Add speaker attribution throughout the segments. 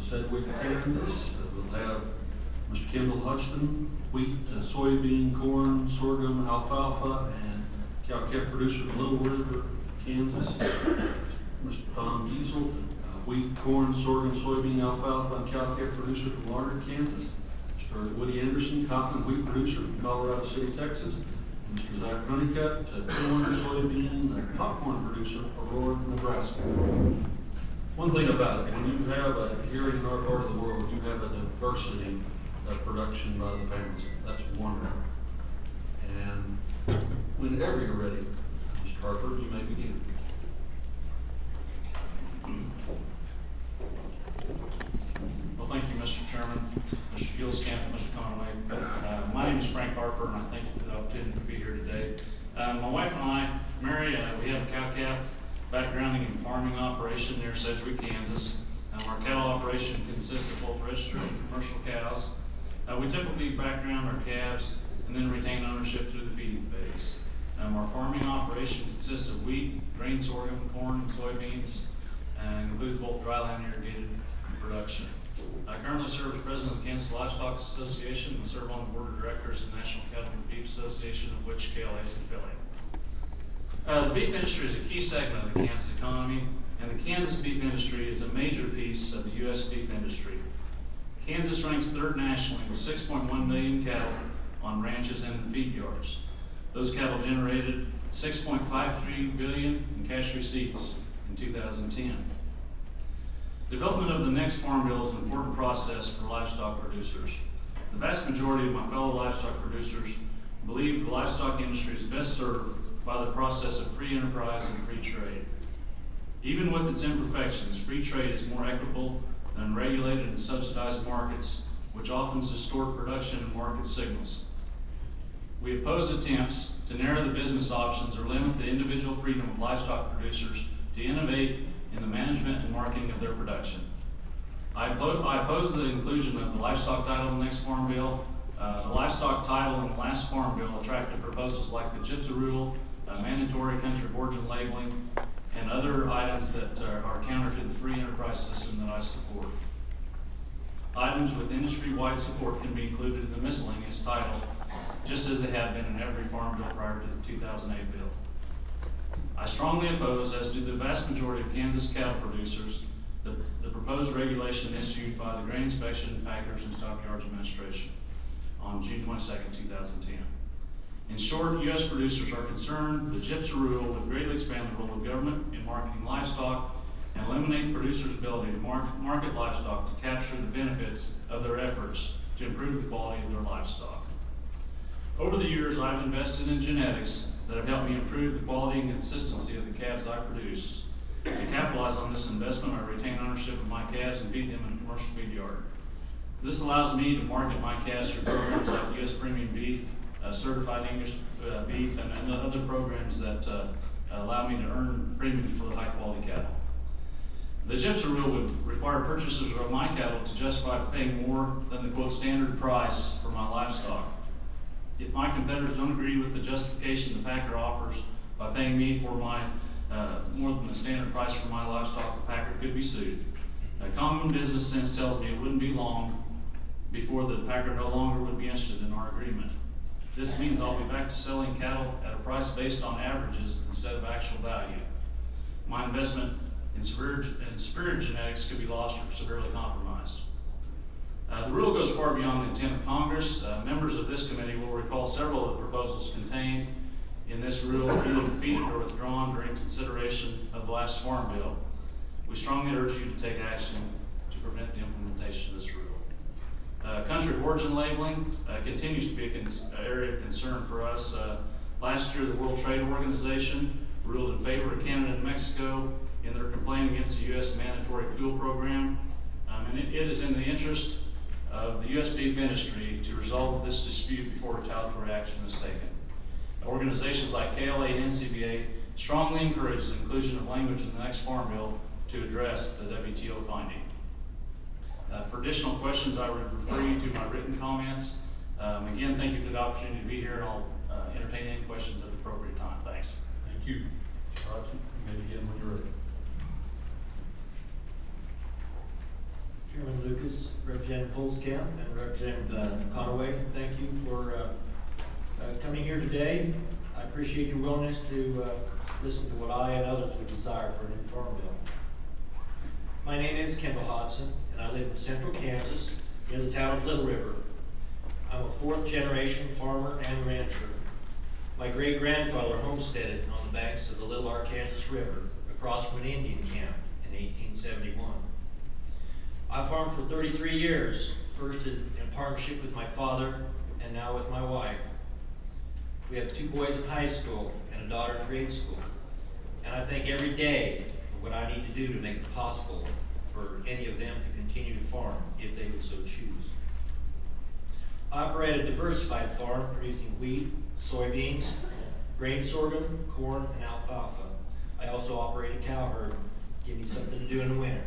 Speaker 1: Sedgewick, Kansas. We'll have Mr. Kendall Hodgson, wheat, soybean, corn, sorghum, alfalfa, and cow-calf producer from Little River, Kansas. Mr. Giessel, wheat, corn, sorghum, soybean, alfalfa, and cow-calf producer from Larned, Kansas. Mr. Woody Anderson, cotton and wheat producer from Colorado City, Texas. And Mr. Zach Honeycutt, corn, soybean, and popcorn producer from Aurora, Nebraska. One thing about it, when you have here in our part of the world, you have a diversity of production by the families. That's wonderful. And whenever you're ready, Mr. Harper, you may begin.
Speaker 2: Well, thank you, Mr. Chairman, Mr. Huelskamp, and Mr. Conaway. My name is Frank Harper, and I thank you for the opportunity to be here today. My wife and I, Mary, we have a cow-calf backgrounding and farming operation near Sedgewick, Kansas. Our cattle operation consists of both registered and commercial cows. We typically background our calves and then retain ownership through the feeding phase. Our farming operation consists of wheat, grain, sorghum, corn, and soybeans, and includes both dry land irrigated production. I currently serve as president of the Kansas Livestock Association and serve on the board of directors of the National Cattle and Beef Association, of which KLA is an affiliate. The beef industry is a key segment of the Kansas economy, and the Kansas beef industry is a major piece of the U.S. beef industry. Kansas ranks third nationally with 6.1 million cattle on ranches and feed yards. Those cattle generated $6.53 billion in cash receipts in 2010. Development of the next farm bill is an important process for livestock producers. The vast majority of my fellow livestock producers believe the livestock industry is best served by the process of free enterprise and free trade. Even with its imperfections, free trade is more equitable than regulated and subsidized markets, which often distort production and market signals. We oppose attempts to narrow the business options or limit the individual freedom of livestock producers to innovate in the management and marketing of their production. I oppose the inclusion of the livestock title in the next farm bill. The livestock title in the last farm bill attracted proposals like the Giessel rule, mandatory country of origin labeling, and other items that are counter to the free enterprise system that I support. Items with industry-wide support can be included in the miscellaneous title, just as they have been in every farm bill prior to the 2008 bill. I strongly oppose, as do the vast majority of Kansas cattle producers, the proposed regulation issued by the Grain Inspection, Packers, and Stockyards Administration on June 22, 2010. In short, U.S. producers are concerned the Giessel rule would greatly expand the role of government in marketing livestock and eliminate producers' ability to market livestock to capture the benefits of their efforts to improve the quality of their livestock. Over the years, I've invested in genetics that have helped me improve the quality and consistency of the calves I produce. To capitalize on this investment, I retain ownership of my calves and feed them in a commercial feed yard. This allows me to market my calves through programs like U.S. Premium Beef, Certified English Beef, and other programs that allow me to earn premiums for the high-quality cattle. The Giessel rule would require purchasers of my cattle to justify paying more than the quote standard price for my livestock. If my competitors don't agree with the justification the packer offers by paying me for my more than the standard price for my livestock, the packer could be sued. Common business sense tells me it wouldn't be long before the packer no longer would be interested in our agreement. This means I'll be back to selling cattle at a price based on averages instead of actual value. My investment in superior genetics could be lost or severely compromised. The rule goes far beyond the intent of Congress. Members of this committee will recall several of the proposals contained in this rule either defeated or withdrawn during consideration of the last farm bill. We strongly urge you to take action to prevent the implementation of this rule. Country of origin labeling continues to be an area of concern for us. Last year, the World Trade Organization ruled in favor of Canada and Mexico in their complaint against the U.S. mandatory fuel program. And it is in the interest of the U.S. beef industry to resolve this dispute before retaliatory action is taken. Organizations like KLA and NCBA strongly encourage the inclusion of language in the next farm bill to address the WTO finding. For additional questions, I would refer you to my written comments. Again, thank you for the opportunity to be here, and I'll entertain any questions at the appropriate time. Thanks.
Speaker 1: Thank you. Roger, you may begin when you're ready.
Speaker 3: Chairman, is Representative Huelskamp and Representative Conaway. Thank you for coming here today. I appreciate your willingness to listen to what I and others would desire for a new farm bill. My name is Kendall Hodgson, and I live in central Kansas, near the town of Little River. I'm a fourth generation farmer and rancher. My great-grandfather homesteaded on the banks of the Little Arkansas River across from an Indian camp in 1871. I farmed for 33 years, first in partnership with my father and now with my wife. We have 2 boys in high school and a daughter in grade school. And I think every day of what I need to do to make it possible for any of them to continue to farm if they would so choose. I operate a diversified farm producing wheat, soybeans, grain sorghum, corn, and alfalfa. I also operate a cow herd, give me something to do in the winter.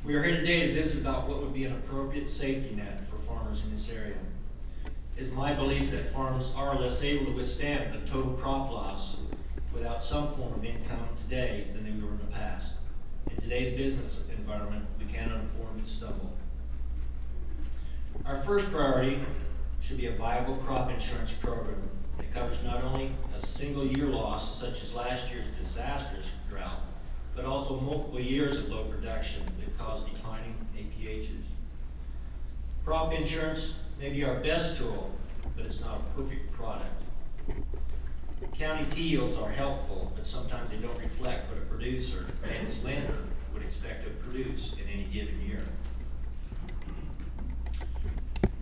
Speaker 3: We are here today to visit about what would be an appropriate safety net for farmers in this area. It is my belief that farms are less able to withstand a total crop loss without some form of income today than they were in the past. In today's business environment, we cannot afford to stumble. Our first priority should be a viable crop insurance program that covers not only a single year loss, such as last year's disastrous drought, but also multiple years of low production that caused declining APHs. Crop insurance may be our best tool, but it's not a perfect product. County T yields are helpful, but sometimes they don't reflect what a producer and his lender would expect to produce in any given year.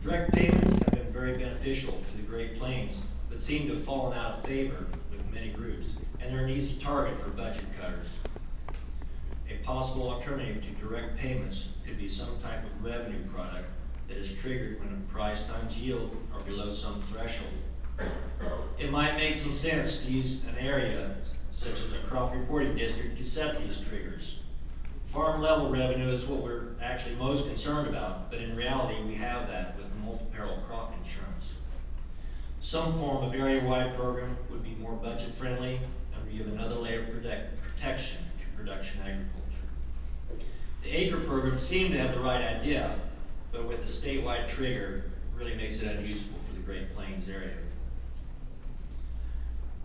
Speaker 3: Direct payments have been very beneficial to the Great Plains, but seem to have fallen out of favor with many groups, and they're an easy target for budget cutters. A possible alternative to direct payments could be some type of revenue product that is triggered when the price times yield are below some threshold. It might make some sense to use an area such as a crop reporting district to set these triggers. Farm level revenue is what we're actually most concerned about, but in reality we have that with multi-peril crop insurance. Some form of area-wide program would be more budget friendly and would give another layer of protection to production agriculture. The acre program seemed to have the right idea, but with a statewide trigger, really makes it unuseful for the Great Plains area.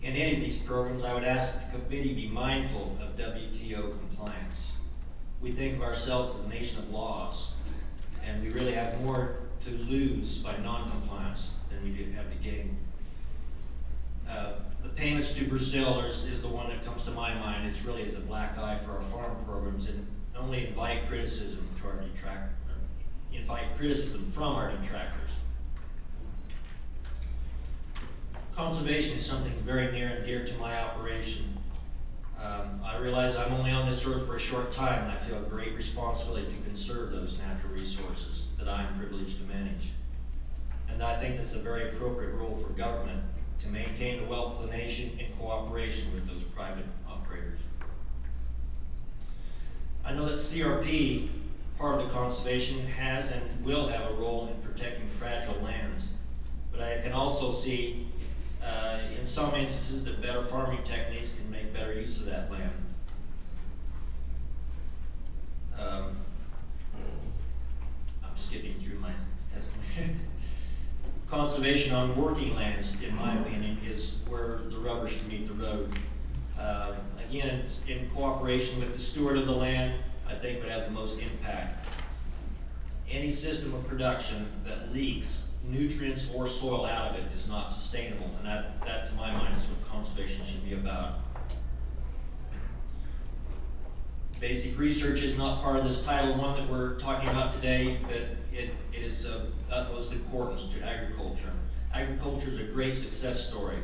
Speaker 3: In any of these programs, I would ask that the committee be mindful of WTO compliance. We think of ourselves as a nation of laws, and we really have more to lose by non-compliance than we do have to gain. The payments to Brazil is the one that comes to my mind. It's really as a black eye for our farm programs and only invite criticism from our detractors. Conservation is something that's very near and dear to my operation. I realize I'm only on this earth for a short time, and I feel a great responsibility to conserve those natural resources that I'm privileged to manage. And I think that's a very appropriate role for government to maintain the wealth of the nation in cooperation with those private operators. I know that CRP, part of the conservation, has and will have a role in protecting fragile lands, but I can also see in some instances that better farming techniques can make better use of that land. I'm skipping through my testimony. Conservation on working lands, in my opinion, is where the rubber should meet the road. Again, in cooperation with the steward of the land, I think would have the most impact. Any system of production that leaks nutrients or soil out of it is not sustainable, and that to my mind is what conservation should be about. Basic research is not part of this Title I that we're talking about today, but it is of utmost importance to agriculture. Agriculture is a great success story.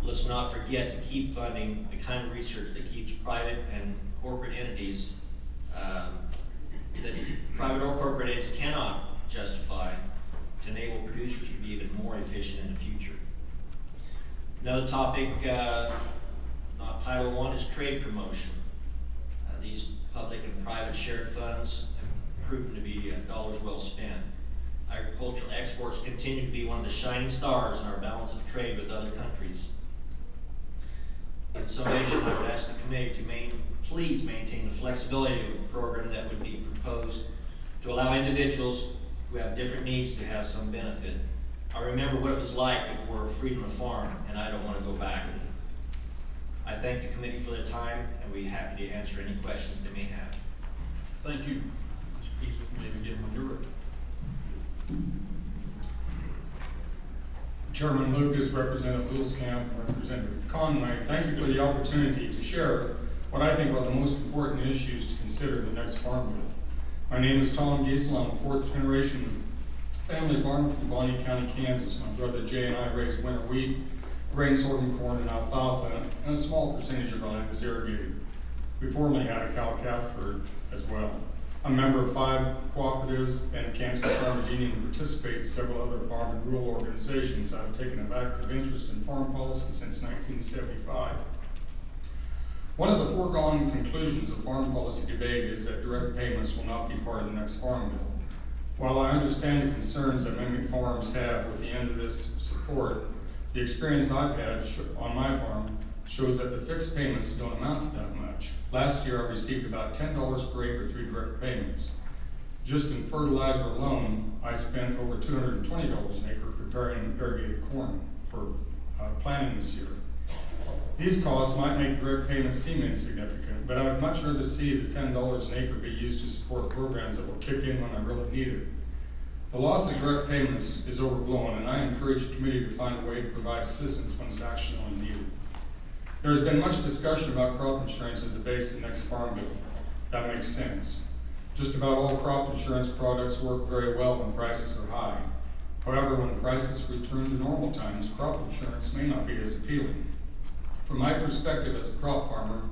Speaker 3: Let's not forget to keep funding the kind of research that keeps private and corporate entities, that private or corporate entities cannot justify, to enable producers to be even more efficient in the future. Another topic, not Title I, is trade promotion. These public and private shared funds have proven to be dollars well spent. Agricultural exports continue to be one of the shining stars in our balance of trade with other countries. In summation, I would ask the committee to please maintain the flexibility of a program that would be proposed to allow individuals who have different needs to have some benefit. I remember what it was like before freedom of farm, and I don't want to go back. I thank the committee for their time, and we're happy to answer any questions they may have.
Speaker 1: Thank you. Mr. Giessel, maybe begin when you're ready.
Speaker 4: Chairman Lucas, Representative Huelskamp, and Representative Conaway, thank you for the opportunity to share what I think are the most important issues to consider in the next Farm Bill. My name is Tom Giessel. I'm a fourth generation family farmer from Bonnie County, Kansas. My brother Jay and I raise winter wheat, grain, sorghum, corn, and alfalfa, and a small percentage of our land is irrigated. We formerly had a cow-calf herd as well. I'm a member of 5 cooperatives and a Kansas Farmers Union and participate in several other farm and rural organizations. I've taken an active interest in farm policy since 1975. One of the foregone conclusions of farm policy debate is that direct payments will not be part of the next Farm Bill. While I understand the concerns that many farms have with the end of this support, the experience I've had on my farm shows that the fixed payments don't amount to that much. Last year I received about $10 per acre through direct payments. Just in fertilizer alone, I spent over $220 an acre preparing irrigated corn for planting this year. These costs might make direct payments seem insignificant, but I would much rather see the $10 an acre be used to support programs that will kick in when I really need it. The loss of direct payments is overblown, and I encourage the committee to find a way to provide assistance when it's actually needed. There has been much discussion about crop insurance as a base of the next Farm Bill. That makes sense. Just about all crop insurance products work very well when prices are high. However, when prices return to normal times, crop insurance may not be as appealing. From my perspective as a crop farmer,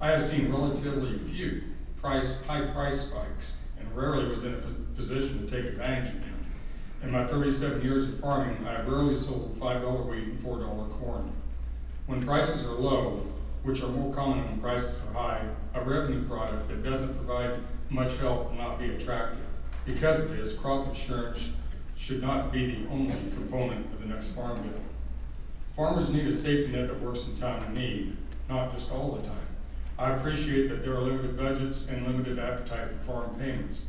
Speaker 4: I have seen relatively few high price spikes and rarely was in a position to take advantage of them. In my 37 years of farming, I have rarely sold $5 wheat and $4 corn. When prices are low, which are more common when prices are high, a revenue product that doesn't provide much help will not be attractive. Because of this, crop insurance should not be the only component of the next Farm Bill. Farmers need a safety net that works in time of need, not just all the time. I appreciate that there are limited budgets and limited appetite for farm payments.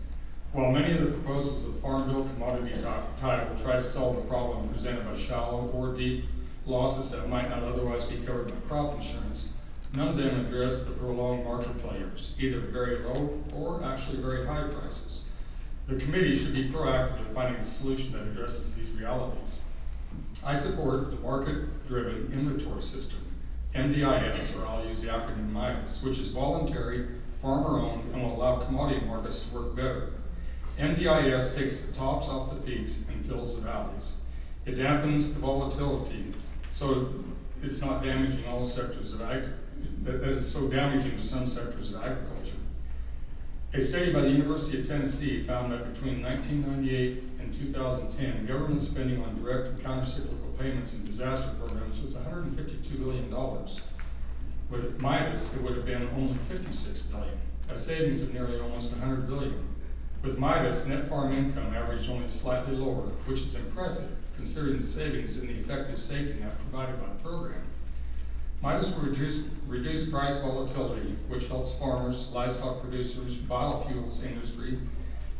Speaker 4: While many of the proposals of the Farm Bill commodity type will try to solve the problem presented by shallow or deep losses that might not otherwise be covered by crop insurance, none of them address the prolonged market failures, either very low or actually very high prices. The committee should be proactive in finding a solution that addresses these realities. I support the market-driven inventory system, MDIS, or I'll use the acronym MIDAS, which is voluntary, farmer-owned, and will allow commodity markets to work better. MDIS takes the tops off the peaks and fills the valleys. It dampens the volatility, so it's not damaging all sectors of that is so damaging to some sectors of agriculture. A study by the University of Tennessee found that between 1998 and 2010, government spending on direct and countercyclical payments and disaster programs was $152 billion. With MIDAS, it would have been only $56 billion, a savings of nearly almost $100 billion. With MIDAS, net farm income averaged only slightly lower, which is impressive considering the savings and the effective safety net provided by the program. MIDAS will reduce price volatility, which helps farmers, livestock producers, biofuels industry,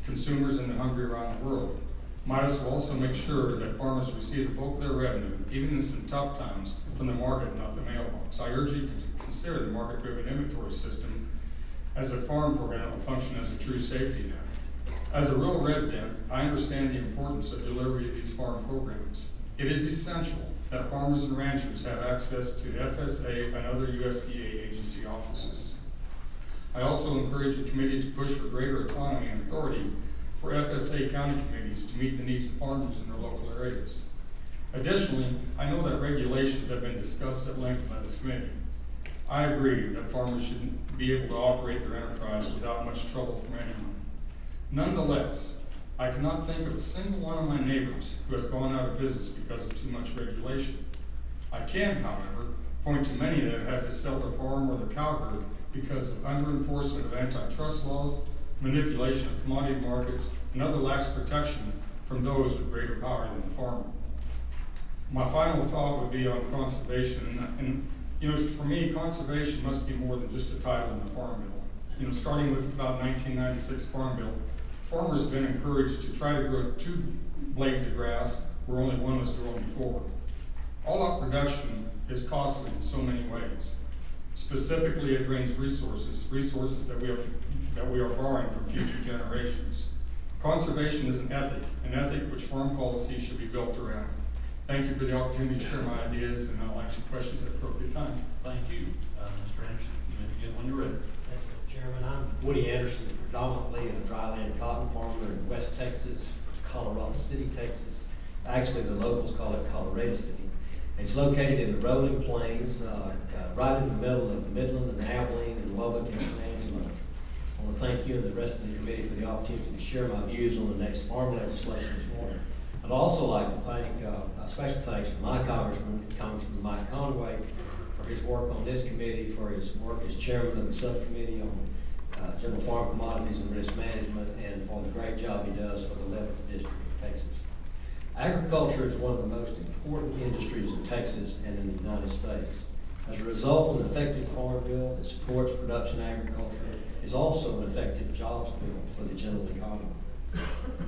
Speaker 4: consumers, and the hungry around the world. MIDAS will also make sure that farmers receive the bulk of their revenue, even in some tough times, from the market, not the mailbox. I urge you to consider the market-driven inventory system as a farm program that will function as a true safety net. As a rural resident, I understand the importance of delivery of these farm programs. It is essential that farmers and ranchers have access to FSA and other USDA agency offices. I also encourage the committee to push for greater autonomy and authority for FSA county committees to meet the needs of farmers in their local areas. Additionally, I know that regulations have been discussed at length by this committee. I agree that farmers should be able to operate their enterprise without much trouble from anyone. Nonetheless, I cannot think of a single one of my neighbors who has gone out of business because of too much regulation. I can, however, point to many that have had to sell their farm or their cow herd because of under-enforcement of antitrust laws, manipulation of commodity markets, and other lax protection from those with greater power than the farmer. My final thought would be on conservation, and for me, conservation must be more than just a title in the Farm Bill. Starting with about 1996 Farm Bill, farmers have been encouraged to try to grow 2 blades of grass where only one was grown before. All-out production is costly in so many ways. Specifically, it drains resources that we are borrowing from future generations. Conservation is an ethic which farm policy should be built around. Thank you for the opportunity to share my ideas, and I'll answer questions at appropriate time.
Speaker 1: Thank you. Mr. Anderson, you may begin when you're ready.
Speaker 3: Thank you, Chairman. I'm Woody Anderson, predominantly a dryland cotton farmer in West Texas, Colorado City, Texas. Actually, the locals call it Colorado City. It's located in the rolling plains, right in the middle of Midland and Abilene and Lubbock and San Angelo. I want to thank you and the rest of the committee for the opportunity to share my views on the next farm legislation this morning. I'd also like to thank, special thanks to my Congressman Mike Conaway, for his work on this committee, for his work as chairman of the subcommittee on general farm commodities and risk management, and for the great job he does for the 11th District of Texas. Agriculture is one of the most important industries in Texas and in the United States. As a result, an effective farm bill that supports production agriculture is also an effective jobs bill for the general economy.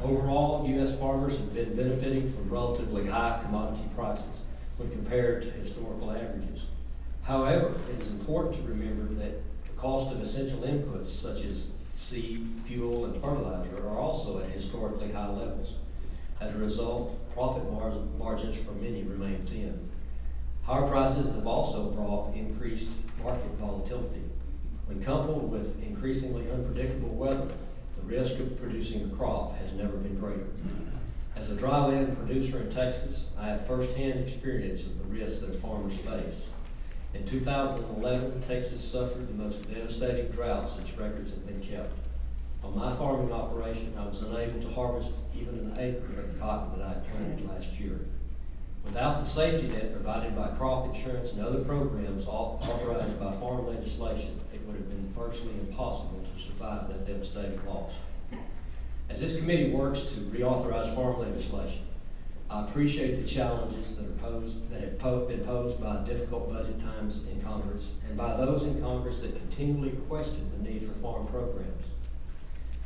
Speaker 3: Overall, U.S. farmers have been benefiting from relatively high commodity prices when compared to historical averages. However, it is important to remember that the cost of essential inputs such as seed, fuel, and fertilizer are also at historically high levels. As a result, profit margins for many remain thin. Higher prices have also brought increased market volatility. When coupled with increasingly unpredictable weather, the risk of producing a crop has never been greater. As a dryland producer in Texas, I have firsthand experience of the risks that farmers face. In 2011, Texas suffered the most devastating drought since records have been kept. On my farming operation, I was unable to harvest even an acre of the cotton that I had planted last year. Without the safety net provided by crop insurance and other programs authorized by farm legislation, it would have been virtually impossible to survive that devastating loss. As this committee works to reauthorize farm legislation, I appreciate the challenges that have been posed by difficult budget times in Congress and by those in Congress that continually question the need for farm programs.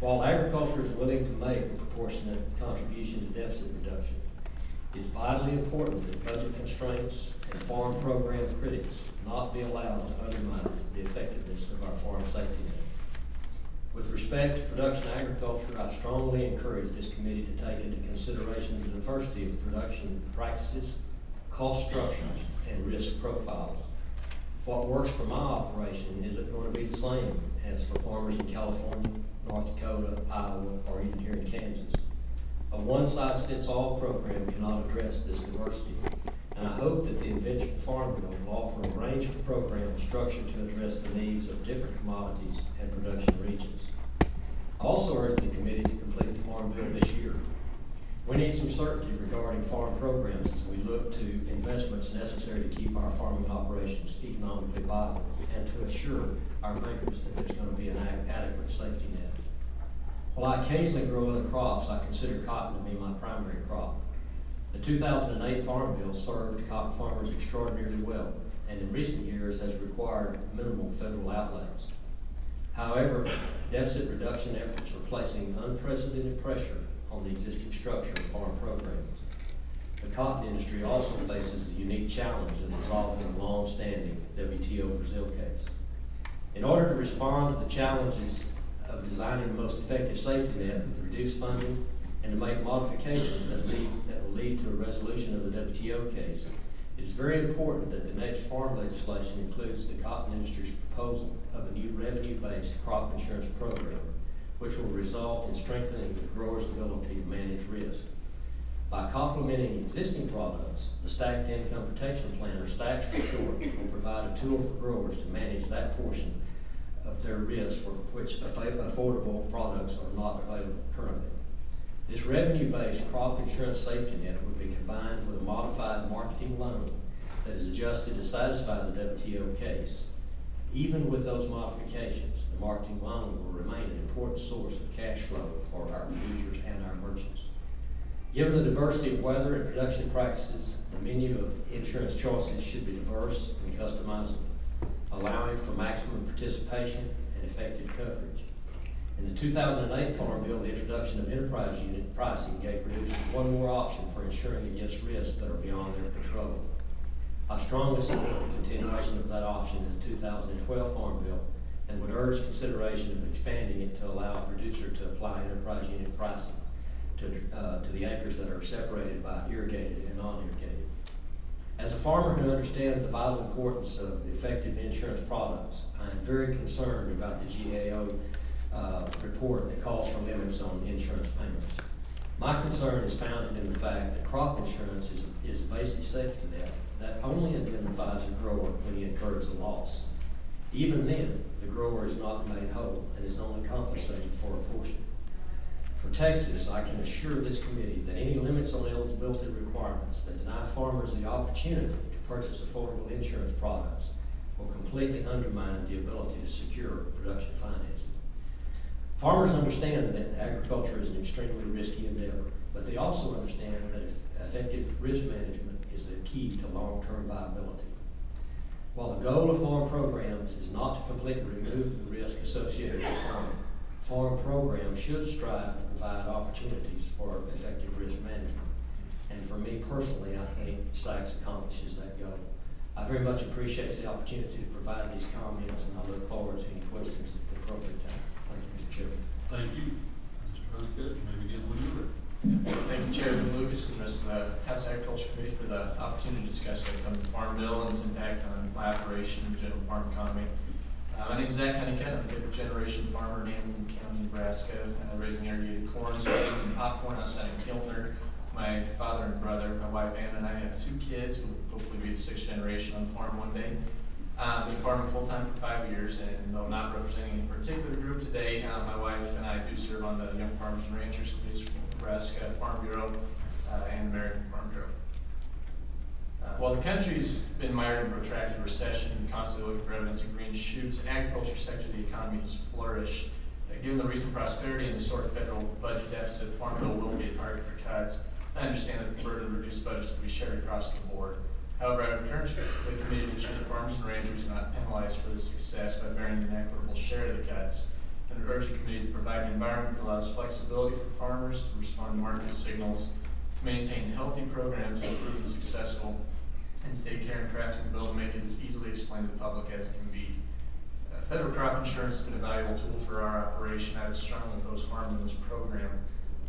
Speaker 3: While agriculture is willing to make a proportionate contribution to deficit reduction, it's vitally important that budget constraints and farm program critics not be allowed to undermine the effectiveness of our farm safety net. With respect to production agriculture, I strongly encourage this committee to take into consideration the diversity of production practices, cost structures, and risk profiles. What works for my operation isn't going to be the same as for farmers in California, North Dakota, Iowa, or even here in Kansas. A one-size-fits-all program cannot address this diversity, and I hope that the eventual farm bill will offer a range of programs structured to address the needs of different commodities and production regions. I also urge the committee to complete the farm bill this year. We need some certainty regarding farm programs as we look to investments necessary to keep our farming operations economically viable and to assure our bankers that there's going to be an adequate safety net. While I occasionally grow other crops, I consider cotton to be my primary crop. The 2008 Farm Bill served cotton farmers extraordinarily well, and in recent years has required minimal federal outlays. However, deficit reduction efforts are placing unprecedented pressure on the existing structure of farm programs. The cotton industry also faces the unique challenge of resolving a long-standing WTO Brazil case. In order to respond to the challenges of designing the most effective safety net with reduced funding and to make modifications that will lead to a resolution of the WTO case, it is very important that the next farm legislation includes the cotton industry's proposal of a new revenue-based crop insurance program, which will result in strengthening the grower's ability to manage risk. By complementing existing products, the Stacked Income Protection Plan, or STACS for short, will provide a tool for growers to manage that portion of their risk for which affordable products are not available currently. This revenue-based crop insurance safety net would be combined with a modified marketing loan that is adjusted to satisfy the WTO case. Even with those modifications, the marketing loan will remain an important source of cash flow for our producers and our merchants. Given the diversity of weather and production practices, the menu of insurance choices should be diverse and customizable, allowing for maximum participation and effective coverage. In the 2008 Farm Bill, the introduction of enterprise unit pricing gave producers one more option for insuring against risks that are beyond their control. I strongly support the continuation of that option in the 2012 Farm Bill and would urge consideration of expanding it to allow a producer to apply enterprise unit pricing to the acres that are separated by irrigated and non-irrigated. As a farmer who understands the vital importance of effective insurance products, I am very concerned about the GAO report that calls for limits on insurance payments. My concern is founded in the fact that crop insurance is a basic safety net that only indemnifies a grower when he incurs a loss. Even then, the grower is not made whole and is only compensated for a portion. For Texas, I can assure this committee that any limits on eligibility requirements that deny farmers the opportunity to purchase affordable insurance products will completely undermine the ability to secure production financing. Farmers understand that agriculture is an extremely risky endeavor, but they also understand that effective risk management is the key to long-term viability. While the goal of farm programs is not to completely remove the risk associated with farming, farm programs should strive to provide opportunities for effective risk management. And for me personally, I think Stacks accomplishes that goal. I very much appreciate the opportunity to provide these comments, and I look forward to any questions at the appropriate time. Thank you, Mr. Chairman.
Speaker 1: Thank you. Mr. Honeycutt, maybe get when you're ready.
Speaker 5: Thank you, Chairman Lucas and the rest of the House Agriculture Committee for the opportunity to discuss the upcoming Farm Bill and its impact on my operation and the general farm economy. My name is Zach Honeycutt. I'm a fifth-generation farmer in Hamilton County, Nebraska, raising irrigated corn, soybeans, and popcorn outside of Kilner. My father and brother, my wife Anna, and I have 2 kids who will hopefully be the 6th generation on the farm one day. I've been farming full-time for 5 years, and though I'm not representing any particular group today, my wife and I do serve on the Young Farmers and Ranchers Committees from Nebraska Farm Bureau and American Farm Bureau. While the country's been mired in protracted recession and constantly looking for evidence of green shoots, the agriculture sector of the economy has flourished. Given the recent prosperity and the historic federal budget deficit, the Farm Bill will be a target for cuts. I understand that the burden of reduced budgets will be shared across the board. However, I would encourage the committee to ensure that farmers and ranchers are not penalized for this success by bearing an equitable share of the cuts, and would urge the committee to provide an environment that allows flexibility for farmers to respond to market signals, to maintain healthy programs that are proven successful, and to take care in crafting the bill to make it as easily explained to the public as it can be. Federal crop insurance has been a valuable tool for our operation. I would strongly oppose harming this program.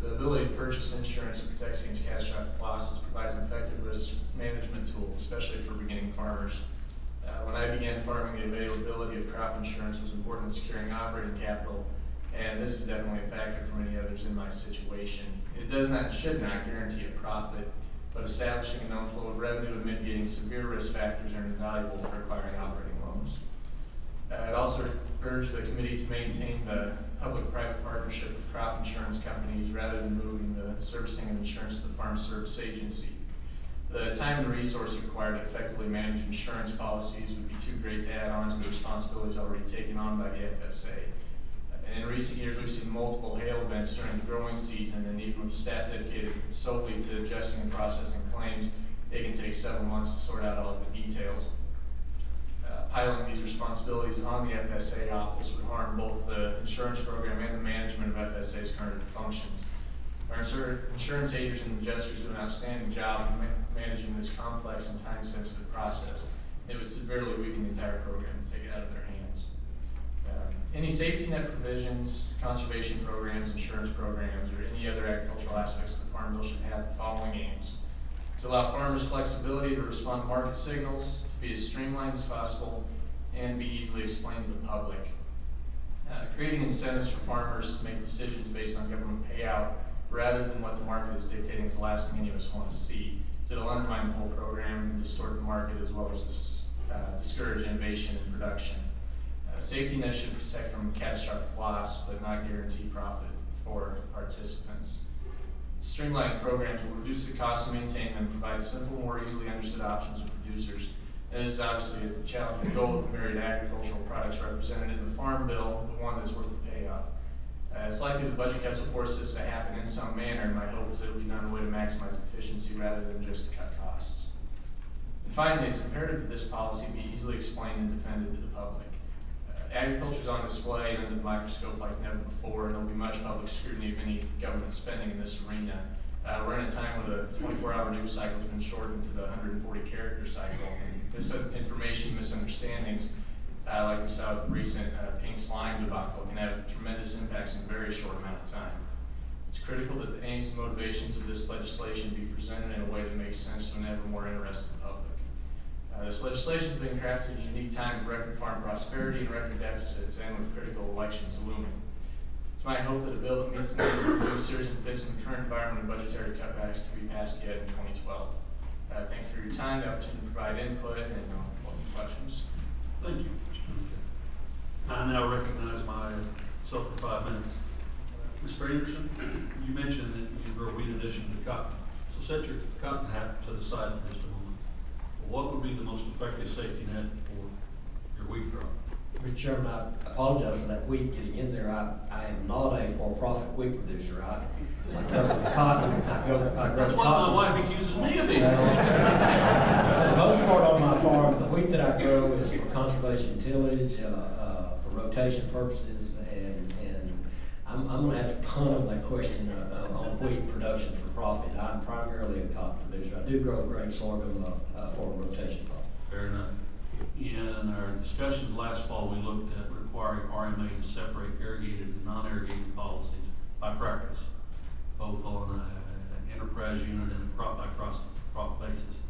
Speaker 5: The ability to purchase insurance that protects against catastrophic losses provides an effective risk management tool, especially for beginning farmers. When I began farming, the availability of crop insurance was important in securing operating capital, and this is definitely a factor for many others in my situation. It does not, should not guarantee a profit, but establishing a known flow of revenue and mitigating severe risk factors are invaluable for acquiring operating loans. I'd also urge the committee to maintain the public-private partnership with crop insurance companies rather than moving the servicing of insurance to the Farm Service Agency. The time and resources required to effectively manage insurance policies would be too great to add on to the responsibilities already taken on by the FSA. And in recent years, we've seen multiple hail events during the growing season, and even with staff dedicated solely to adjusting and processing claims, it can take several months to sort out all of the details. Piling these responsibilities on the FSA office would harm both the insurance program and the management of FSA's current functions. Our insurance agents and adjusters do an outstanding job in managing this complex and time-sensitive process. It would severely weaken the entire program to take it out of their hands. Any safety net provisions, conservation programs, insurance programs, or any other agricultural aspects of the Farm Bill should have the following aims: to allow farmers flexibility to respond to market signals, to be as streamlined as possible, and be easily explained to the public. Creating incentives for farmers to make decisions based on government payout rather than what the market is dictating is the last thing any of us want to see. So it'll undermine the whole program and distort the market as well as discourage innovation and production. Safety net should protect from catastrophic loss but not guarantee profit for participants. Streamlined programs will reduce the cost to maintain them and provide simple, more easily understood options for producers. And this is obviously a challenging goal with the myriad agricultural products represented in the Farm Bill, the one that's worth the payoff. It's likely the budget cuts will force this to happen in some manner, and my hope is that it will be done in a way to maximize efficiency rather than just to cut costs. And finally, it's imperative that this policy be easily explained and defended to the public. Agriculture is on display under the microscope like never before, and there'll be much public scrutiny of any government spending in this arena. We're in a time where the 24-hour news cycle has been shortened to the 140-character cycle. Misinformation, misunderstandings, like we saw with the recent pink slime debacle, can have tremendous impacts in a very short amount of time. It's critical that the aims and motivations of this legislation be presented in a way that makes sense to an ever more interested public. This legislation has been crafted in a unique time of record farm prosperity and record deficits, and with critical elections looming. It's my hope that a bill that meets the needs of producers and fits in the current environment of budgetary cutbacks can be passed yet in 2012. Thank you for your time, the opportunity to provide input, and welcome questions.
Speaker 1: Thank you. I now recognize myself for 5 minutes. Mr. Anderson, you mentioned that you grow wheat in addition to cotton. So set your cotton hat to the side for just a moment. Well, what would be the most effective safety net for your wheat crop?
Speaker 3: Mr. Chairman, I apologize for that wheat getting in there. I am not a for-profit wheat producer. I grow cotton.
Speaker 1: That's what my wife accuses me of being.
Speaker 3: For the most part on my farm, the wheat that I grow is for conservation tillage, for rotation purposes, and I'm going to have to punt on that question on wheat production for profit. I'm primarily a cotton producer. I do grow grain sorghum for rotation purposes.
Speaker 1: Fair enough. In our discussions last fall, we looked at requiring RMA to separate irrigated and non-irrigated policies by practice, both on an enterprise unit and a crop by crop basis.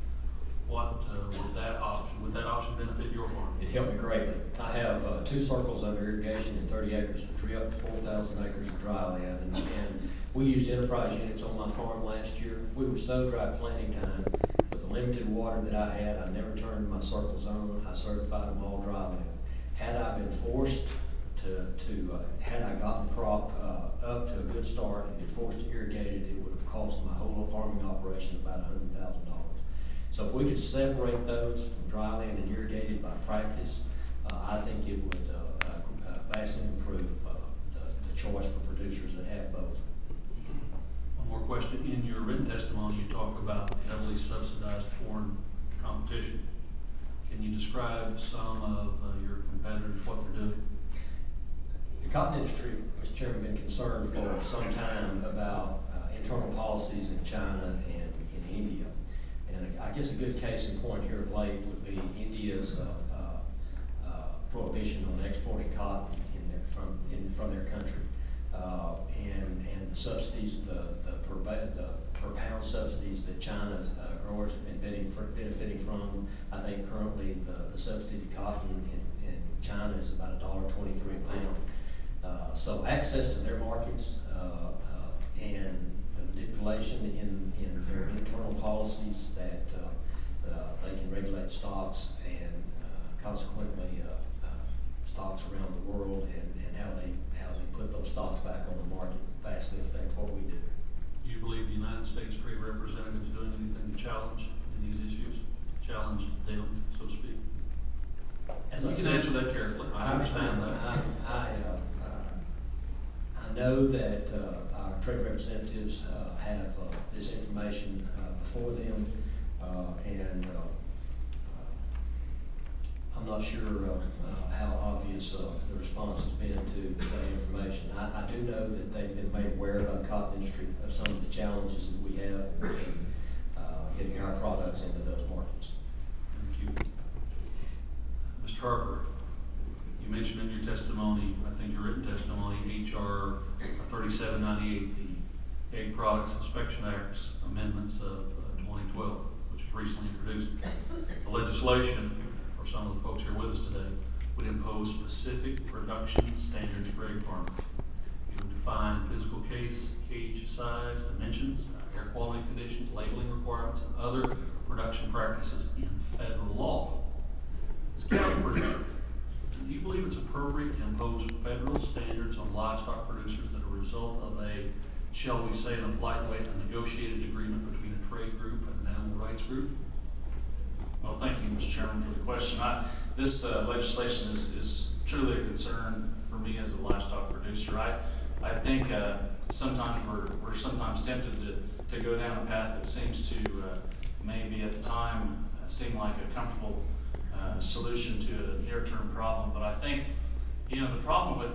Speaker 1: What would that option benefit your farm?
Speaker 3: It helped me greatly. I have 2 circles under irrigation and 30 acres of tree up to 4,000 acres of dry land, and we used enterprise units on my farm last year. We were so dry planting time. With the limited water that I had, I never turned my circles on. I certified them all dry land. Had I been forced had I gotten the crop up to a good start and been forced to irrigate it, it would have cost my whole farming operation about $100,000. So if we could separate those from dry land and irrigated by practice, I think it would vastly improve the choice for producers that have both.
Speaker 1: One more question. In your written testimony, you talk about heavily subsidized foreign competition. Can you describe some of your competitors, what they're doing?
Speaker 3: The cotton industry, Mr. Chairman, been concerned for some time about internal policies in China and in India. And I guess a good case in point here of late would be India's prohibition on exporting cotton from their country, and the subsidies, the per pound subsidies that China growers have been benefiting from. I think currently the subsidy to cotton in China is about $1.23 a pound. So access to their markets and the manipulation in their internal policies that they can regulate stocks and consequently stocks around the world and how they put those stocks back on the market vastly affects what we do.
Speaker 1: Do you believe the United States Trade Representative is doing anything to challenge these issues? Challenge them, so to speak? You can answer that carefully. I understand that.
Speaker 3: I know that our trade representatives have this information before them, and I'm not sure how obvious the response has been to that information. I do know that they've been made aware by the cotton industry of some of the challenges that we have in getting our products into those markets.
Speaker 1: Thank you. Mr. Harper, you mentioned in your testimony, I think your written testimony, H.R. 3798, the Egg Products Inspection Act's amendments of 2012, which was recently introduced. The legislation, for some of the folks here with us today, would impose specific production standards for egg farmers. It would define physical cage size, dimensions, air quality conditions, labeling requirements, and other production practices in federal law. As a county producer, do you believe it's appropriate to impose federal standards on livestock producers that are a result of a, shall we say in a polite way, a negotiated agreement between a trade group and an animal rights group?
Speaker 2: Well, thank you, Mr. Chairman, for the question. This legislation is truly a concern for me as a livestock producer. I think sometimes we're sometimes tempted to go down a path that seems to maybe at the time seem like a comfortable solution to a near-term problem. But I think You know, the problem with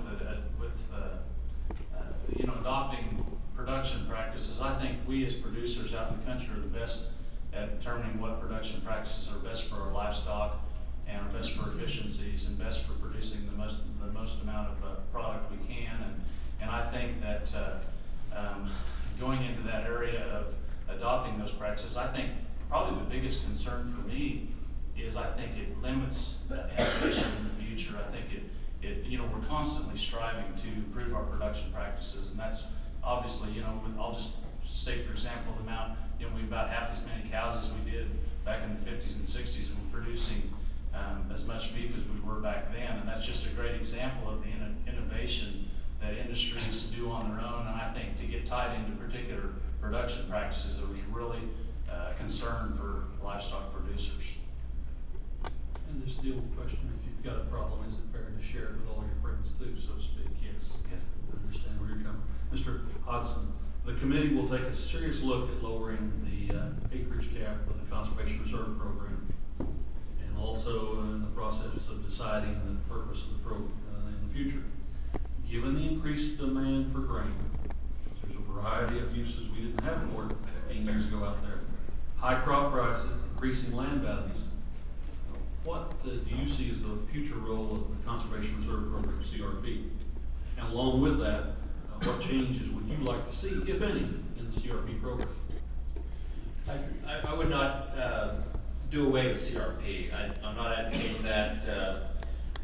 Speaker 2: adopting production practices, I think we as producers out in the country are the best at determining what production practices are best for our livestock and are best for efficiencies and best for producing the most amount of product we can. And I think that going into that area of adopting those practices, I think probably the biggest concern for me is I think it limits innovation in the future. I think we're constantly striving to improve our production practices, and that's obviously, I'll just state, for example, the amount, we about half as many cows as we did back in the 50s and 60s, and we're producing as much beef as we were back then, and that's just a great example of the innovation that industries do on their own. And I think to get tied into particular production practices, it was really a concern for livestock producers.
Speaker 1: And just the old question, if you've got a problem, is it fair to share it with all your friends too, so to speak? Yes.
Speaker 2: Yes.
Speaker 1: I understand where you're coming. Mr. Hodgson, the committee will take a serious look at lowering the acreage cap with the Conservation Reserve Program, and also in the process of deciding the purpose of the program in the future. Given the increased demand for grain, there's a variety of uses we didn't have more than 15 years ago out there. High crop prices, increasing land values. What do you see as the future role of the Conservation Reserve Program, CRP? And along with that, what changes would you like to see, if any, in the CRP program?
Speaker 3: I would not do away with CRP. I'm not advocating that.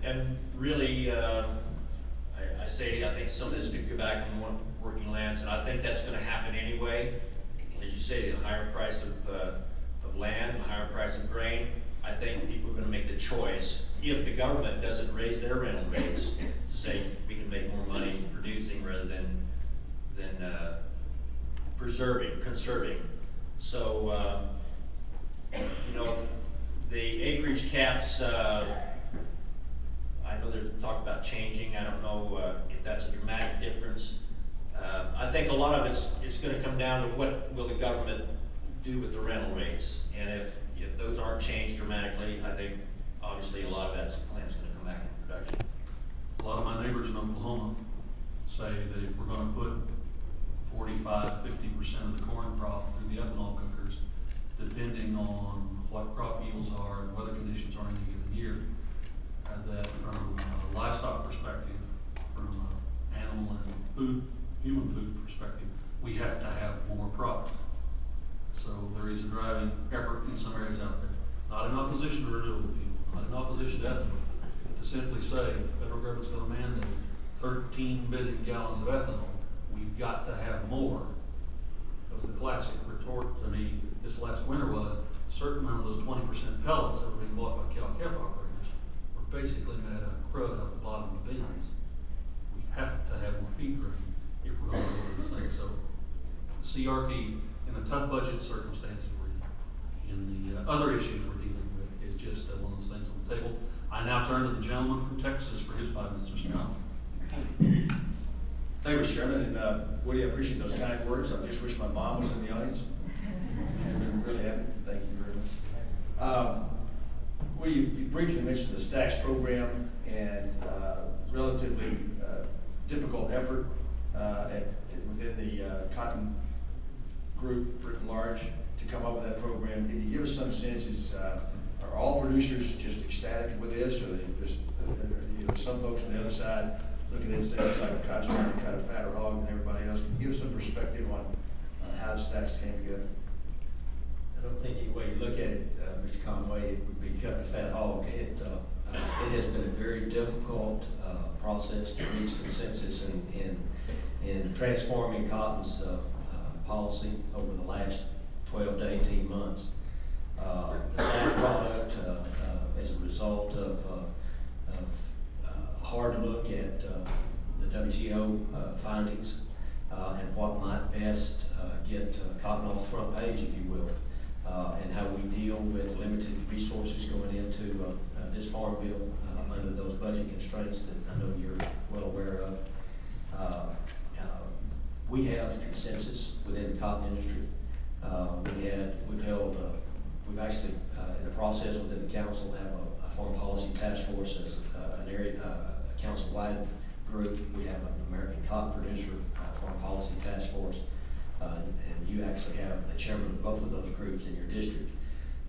Speaker 3: And really, I think some of this could go back in working lands, and I think that's going to happen anyway. As you say, a higher price of land, a higher price of grain. I think people are going to make the choice, if the government doesn't raise their rental rates, to say we can make more money producing rather than conserving. So, the acreage caps, I know there's talk about changing. I don't know if that's a dramatic difference. I think a lot of it's going to come down to what will the government do with the rental rates, and if those aren't changed dramatically, I think obviously a lot of that land's going to come back into production.
Speaker 1: A lot of my neighbors in Oklahoma say that if we're going to put 45–50% of the corn crop through the ethanol cookers, depending on what crop yields are and weather conditions are in a given year, that from a livestock perspective, from an animal and human food perspective, we have to have more product. So there is a driving effort in some areas out there, not in opposition to renewable fuel, not in opposition to ethanol, but to simply say the federal government's going to mandate 13 billion gallons of ethanol. We've got to have more. Because the classic retort to me this last winter was a certain amount of those 20% pellets that were being bought by cow-calf operators were basically made out of crud out the bottom of the bins. We have to have more feed grain if we're going to do this thing. So CRP, in the tough budget circumstances we're in the other issues we're dealing with, is just one of those things on the table. I now turn to the gentleman from Texas for his 5 minutes, Mr. Conaway.
Speaker 6: Thank you, Mr. Chairman, and Woody, I appreciate those kind words. I just wish my mom was in the audience. She'd have been really happy. Thank you very much. Woody, you briefly mentioned the STAX program and relatively difficult effort within the cotton group written large to come up with that program. Can you give us some sense, are all producers just ecstatic with this, or they just, some folks on the other side looking at it saying it's like a cotton's trying to cut a fatter hog than everybody else? Can you give us some perspective on how the STAX came together?
Speaker 7: I don't think any way you look at it, Mr. Conaway, it would be cutting a fat hog. It has been a very difficult process to reach consensus in transforming cotton's policy over the last 12 to 18 months. The STAX product, as a result of a hard look at the WTO findings and what might best get cotton off the front page, if you will, and how we deal with limited resources going into this farm bill under those budget constraints that I know you're well aware of. We have consensus within the cotton industry. We've actually, in the process within the council, have a foreign policy task force as an area council-wide group. We have an American Cotton Producer Farm Policy Task Force, and you actually have the chairman of both of those groups in your district.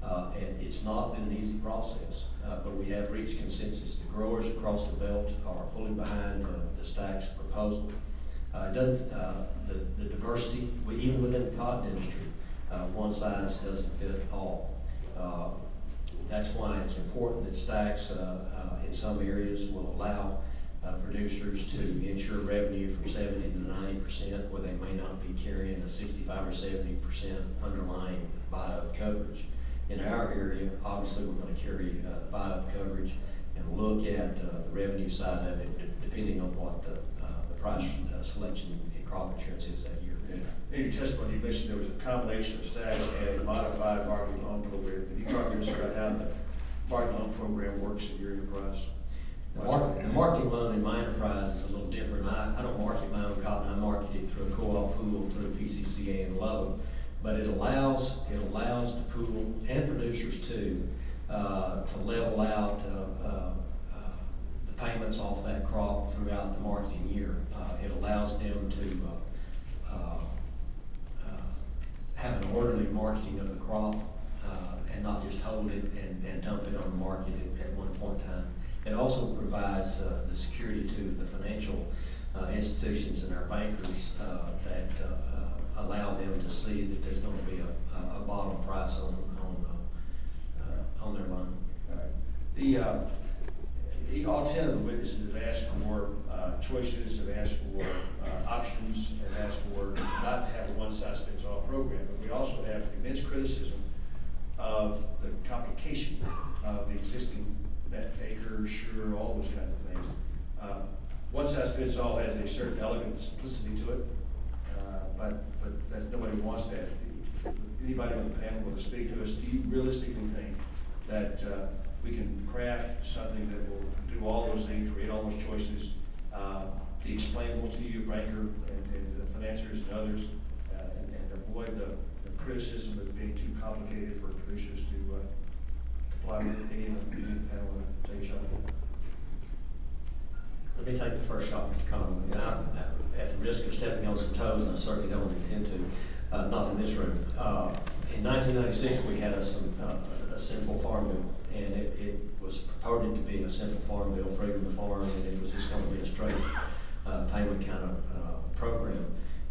Speaker 7: And it's not been an easy process, but we have reached consensus. The growers across the belt are fully behind the Stack's proposal. The diversity, even within the cotton industry, one size doesn't fit all. That's why it's important that Stacks in some areas will allow producers to insure revenue from 70 to 90%, where they may not be carrying a 65 or 70% underlying buy-up coverage. In our area, obviously, we're going to carry buy-up coverage and look at the revenue side of it, depending on what the price selection in crop insurance is that year.
Speaker 6: In your testimony, you mentioned there was a combination of Stacks and a modified marketing loan program. Can you talk to us about how the marketing loan program works in your enterprise?
Speaker 7: The marketing loan in my enterprise is a little different. I don't market my own cotton. I market it through a co-op pool, through PCCA and loan. But it allows the pool and producers to level out the payments off that crop throughout the marketing year. It allows them to have an orderly marketing of the crop and not just hold it and dump it on the market at one point in time. It also provides the security to the financial institutions and our bankers that allow them to see that there's going to be a bottom price on their loan.
Speaker 6: All 10 of the witnesses have asked for choices, have asked for options, have asked for not to have a one-size-fits-all program. But we also have immense criticism of the complication of the existing net acre, sure, all those kinds of things. One-size-fits-all has a certain elegant simplicity to it, but nobody wants that. Anybody on the panel will speak to us. Do you realistically think that we can craft something that will do all those things, create all those choices, be explainable to you, banker and the financiers and others, and avoid the criticism of being too complicated for producers to comply with? Any of the panel want to take a shot?
Speaker 7: Let me take the first shot, Mr. Conaway. And at the risk of stepping on some toes, and I certainly don't intend to, not in this room. In 1996, we had a simple farm bill, and it was purported to be a simple farm bill, freedom to farm, and it was just going to be a straight payment kind of program.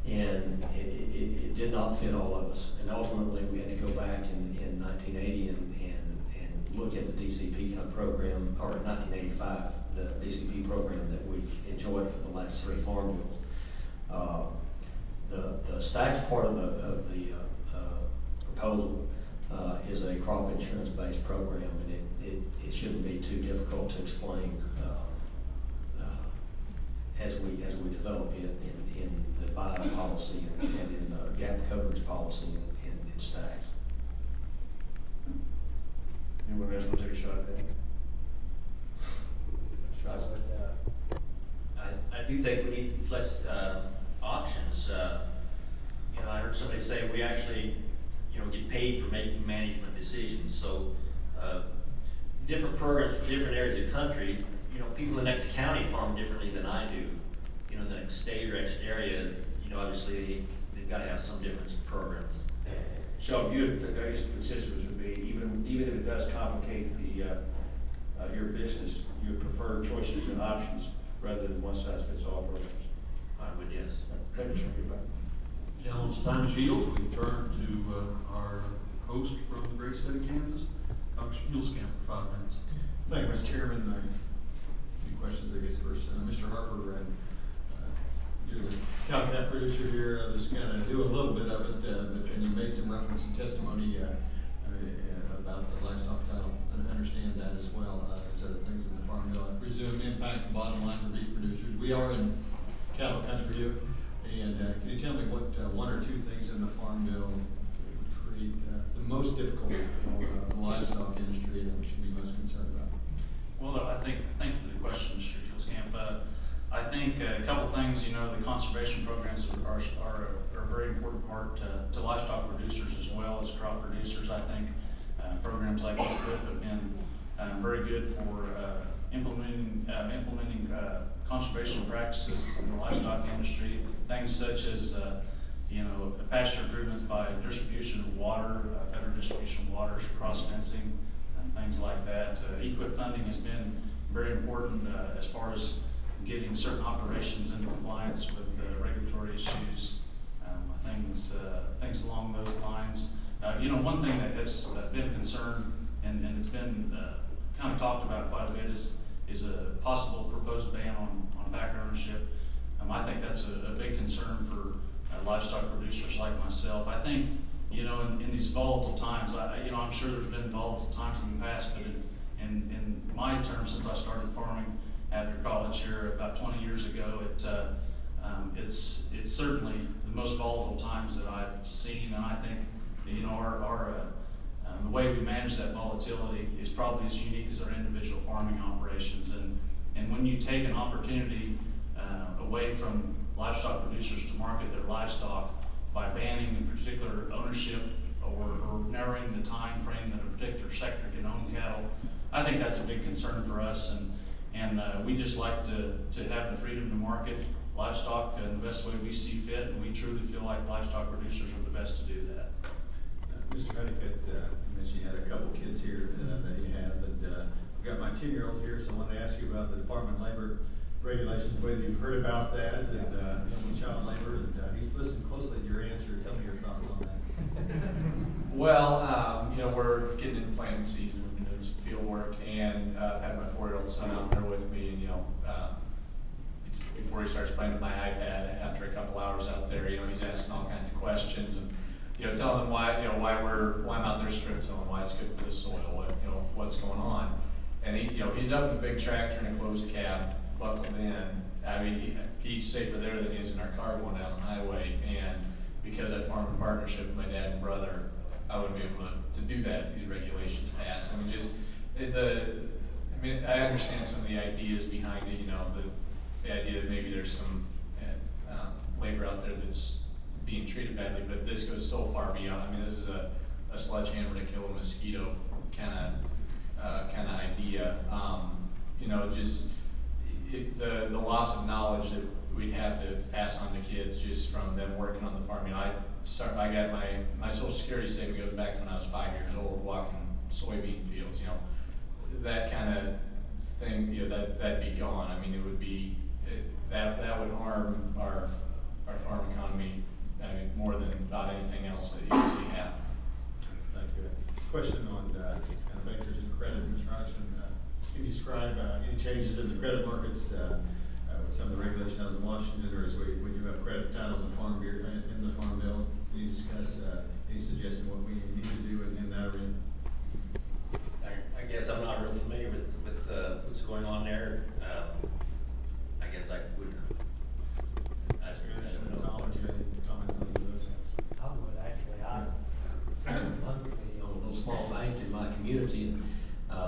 Speaker 7: And it did not fit all of us. And ultimately, we had to go back in 1980 and look at the DCP kind of program, or 1985, the DCP program that we've enjoyed for the last 3 farm bills. The Stacks part of the proposal is a crop insurance-based program, and it shouldn't be too difficult to explain as we develop it in the buy-up policy and in the gap coverage policy in Stacks.
Speaker 6: Anyone else want to take a shot at that?
Speaker 8: I do think we need flex options. I heard somebody say we actually, get paid for making management decisions. So different programs for different areas of the country. People in the next county farm differently than I do. The next state or next area. Obviously they've got to have some difference in programs.
Speaker 6: So I guess the consensus would be, even if it does complicate your business, you would prefer choices and options rather than one-size-fits-all programs.
Speaker 8: I would, yes.
Speaker 6: Thank you, Chairman.
Speaker 1: Gentlemen's time is yield. We turn to our host from the great state of Kansas, Congressman Huelskamp, for 5 minutes.
Speaker 9: Thank you, Mr. Chairman. A few questions, I guess, first. Mr. Harper, you're the cow-calf producer here. I was going to do a little bit of it, and you made some reference in testimony about the livestock title. I understand that as well. There's other things in the farm bill, I presume, impact the bottom line for beef producers. We are in cattle country here, and can you tell me what 1 or 2 things in the farm bill would create the most difficult for the livestock industry that we should be most concerned about?
Speaker 2: Well, thank you for the question, Mr. Huelskamp. I think a couple things, the conservation programs are a very important part to livestock producers as well as crop producers. I think programs like WIP have been very good for implementing conservation practices in the livestock industry, things such as pasture improvements by distribution of water, better distribution of waters, cross fencing, and things like that. EQIP funding has been very important as far as getting certain operations into compliance with regulatory issues, things along those lines. One thing that has been a concern, and it's been kind of talked about quite a bit, is a possible proposed ban on packer ownership. I think that's a big concern for livestock producers like myself. I think, in these volatile times, I'm sure there's been volatile times in the past, but in my term, since I started farming after college here about 20 years ago, it's certainly the most volatile times that I've seen, and I think, the way we manage that volatility is probably as unique as our individual farming operations. And when you take an opportunity away from livestock producers to market their livestock by banning in particular ownership or narrowing the time frame that a particular sector can own cattle, I think that's a big concern for us. And we just like to have the freedom to market livestock in the best way we see fit, and we truly feel like livestock producers are the best to do that.
Speaker 9: Mr. Honeycutt, you mentioned you had a couple kids here that you have, and I've got my 2-year-old here, so I wanted to ask you about the Department of Labor regulations, whether you've heard about that, and child labor, and he's listening closely to your answer. Tell me your thoughts on that.
Speaker 5: Well, we're getting into planting season. We've been doing some field work, and I've had my 4-year-old son out there with me, and before he starts playing with my iPad, after a couple hours out there, he's asking all kinds of questions, and telling them why I'm out there stripping, telling them why it's good for the soil, what's going on, and he's up in a big tractor in a closed cab, buckled in. I mean, he's safer there than he is in our car going down the highway, and because I farm in partnership with my dad and brother, I wouldn't be able to do that if these regulations pass. I understand some of the ideas behind it, the idea that maybe there's some labor out there that's being treated badly, but this goes so far beyond. I mean, this is a sledgehammer to kill a mosquito kind of idea. The loss of knowledge that we'd have to pass on to kids just from them working on the farm. I got my Social Security statement goes back to when I was 5 years old, walking soybean fields. That kind of thing. That'd be gone. I mean, it would be that would harm our farm economy. I mean, more than about anything else that you see happen.
Speaker 9: Thank you. Question on kind of ventures in credit, Mr. Hodgson. Can you describe any changes in the credit markets with some of the regulation out in Washington, or when you have credit titles in the Farm Bill? Can you discuss any suggestion what we need to do in that arena?
Speaker 8: I guess I'm not real familiar with what's going on there. I guess I would.
Speaker 7: I would actually, a little small bank in my community,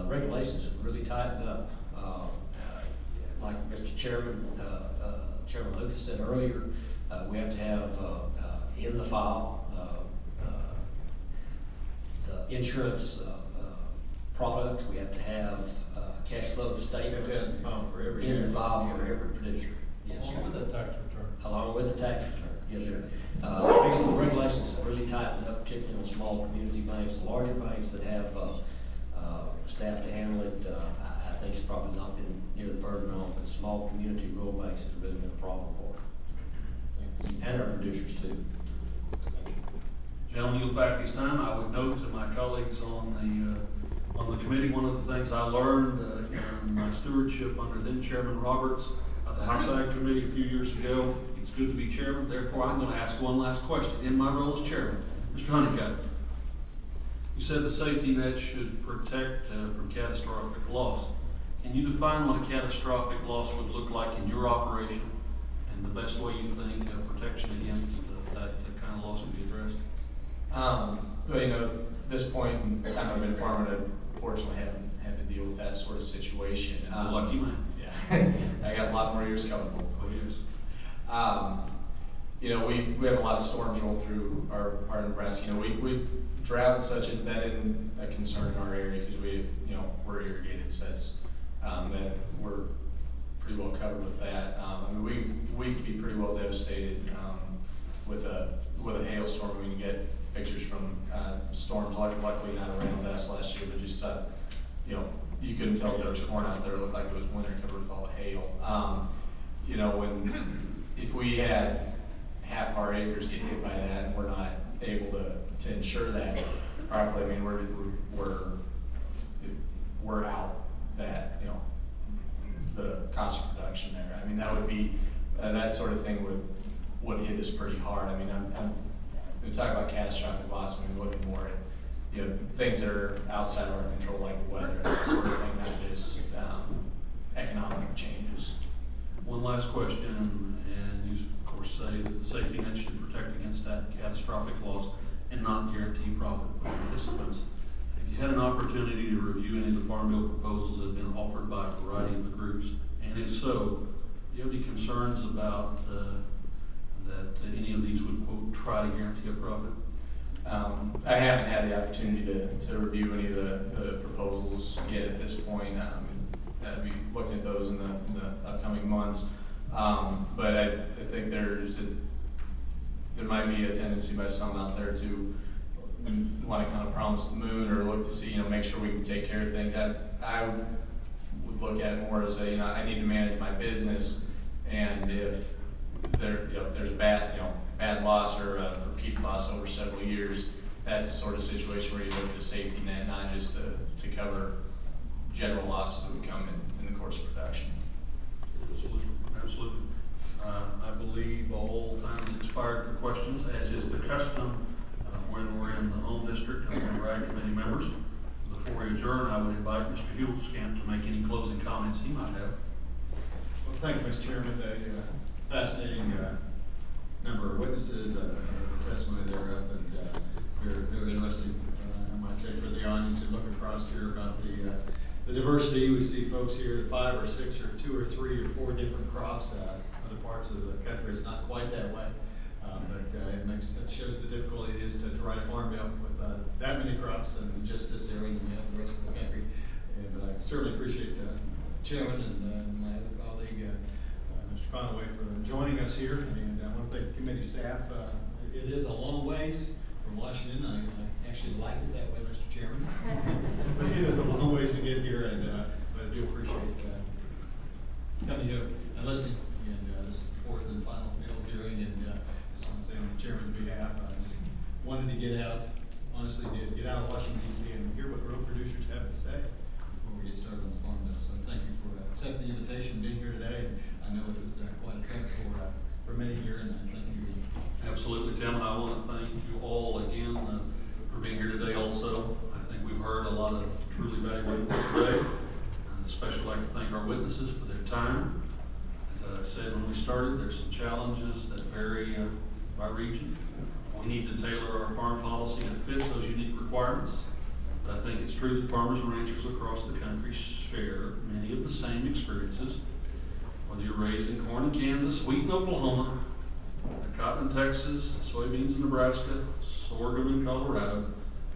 Speaker 7: regulations have really tightened up. Like Mr. Chairman Lucas said earlier, we have to have in the file the insurance product. We have to have cash flow statements in the file for every producer. Yes, sir.
Speaker 1: Along with the tax return.
Speaker 7: Along with the tax return, yes, sir. The regulations have really tightened up, particularly on small community banks. The larger banks that have staff to handle it, I think it's probably not been near the burden on, but small community rural banks has really been a problem for them. And our producers too.
Speaker 1: Gentlemen, yield back this time. I would note to my colleagues on the committee, one of the things I learned in my stewardship under then Chairman Roberts of the House Ag Committee a few years ago, it's good to be chairman. Therefore, I'm going to ask one last question in my role as chairman. Mr. Honeycutt, you said the safety net should protect from catastrophic loss. Can you define what a catastrophic loss would look like in your operation and the best way you think protection against that kind of loss would be addressed?
Speaker 5: Well, at this point in time I've been farming, I fortunately haven't had to deal with that sort of situation.
Speaker 1: Lucky man.
Speaker 5: Yeah, I got a lot more years coming.
Speaker 1: Oh, yes.
Speaker 5: We have a lot of storms roll through our part of Nebraska. Drought such has been a concern in our area because we're irrigated, so that we're pretty well covered with that. I mean, we could be pretty well devastated with a hailstorm. I mean, you get pictures from storms, luckily not around us last year, but just you know, you couldn't tell if there was corn out there. It looked like it was winter covered with all the hail. You know, if we had half our acres get hit by that, and we're not able to insure that properly, I mean, we're out that, you know, the cost of production there. I mean, that would be that sort of thing would hit us pretty hard. I mean, we talk about catastrophic loss, and we're looking more at, you know, things that are outside of our control, like the weather, that sort of thing, not just economic changes.
Speaker 1: One last question, and you of course say that the safety net should protect against that catastrophic loss and not guarantee profit for participants. Have you had an opportunity to review any of the Farm Bill proposals that have been offered by a variety of the groups? And if so, do you have any concerns about that any of these would, quote, try to guarantee a profit?
Speaker 5: I haven't had the opportunity to review any of the proposals yet at this point. I'll be looking at those in the upcoming months. But I think there might be a tendency by some out there to want to kind of promise the moon or look to see, you know, make sure we can take care of things. I would look at it more as a, you know, I need to manage my business, and if there's a bad loss or a repeat loss over several years, that's the sort of situation where you look at the safety net, not just to cover general losses that would come in the course of production.
Speaker 1: Absolutely, absolutely. I believe all time is expired for questions, as is the custom when we're in the home district and when we're ag committee members. Before we adjourn, I would invite Mr. Huelskamp to make any closing comments he might have.
Speaker 9: Well, thank you, Mr. Chairman. A fascinating number of witnesses, testimony thereof, and very interesting, I might say, for the audience to look across here about the diversity. We see folks here, 5 or 6 or 2 or 3 or 4 different crops. Other parts of the country it's not quite that way, but it shows the difficulty it is to write a farm bill with that many crops and just this area and the rest of the country. But I certainly appreciate the chairman and my other colleague, Mr. Conaway, for joining us here, and I want to thank the committee staff. It is a long ways from Washington. I actually like it that way, Mr. Chairman. But it is a long ways to get here, but I do appreciate coming here and listening. And this is the 4th and final field hearing, and just want to say on the chairman's behalf, I just wanted to get out, honestly, get out of Washington, D.C. and hear what rural producers have to say before we get started on the farm bill. So thank you for accepting the invitation, being here today. And I know it was quite a trip for many here, and I thank you.
Speaker 1: Absolutely, Tim, and I want to thank you all again for being here today also. I think we've heard a lot of truly valuable input today. I'd especially like to thank our witnesses for their time. As I said when we started, there's some challenges that vary by region. We need to tailor our farm policy to fit those unique requirements. But I think it's true that farmers and ranchers across the country share many of the same experiences. Whether you're raising corn in Kansas, wheat in Oklahoma, cotton in Texas, soybeans in Nebraska, sorghum in Colorado,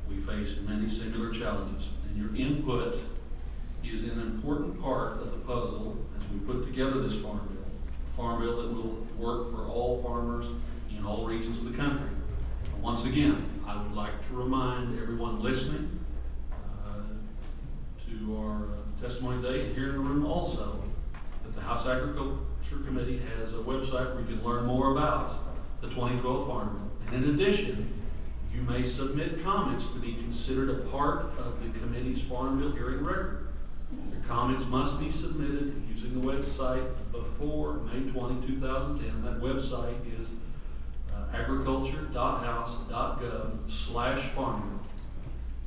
Speaker 1: we face many similar challenges. And your input is an important part of the puzzle as we put together this farm bill. A farm bill that will work for all farmers in all regions of the country. And once again, I would like to remind everyone listening to our testimony today and here in the room also that the House Agriculture Committee has a website where you can learn more about the 2012 Farm Bill. And in addition, you may submit comments to be considered a part of the committee's Farm Bill hearing record. Your comments must be submitted using the website before May 20, 2010. That website is agriculture.house.gov/farm bill.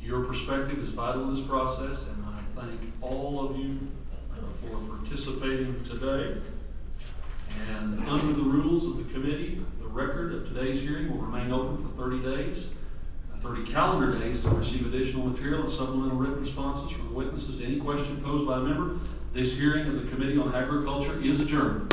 Speaker 1: Your perspective is vital in this process, and I thank all of you for participating today. And under the rules of the committee, the record of today's hearing will remain open for 30 days, 30 calendar days to receive additional material and supplemental written responses from the witnesses to any question posed by a member. This hearing of the Committee on Agriculture is adjourned.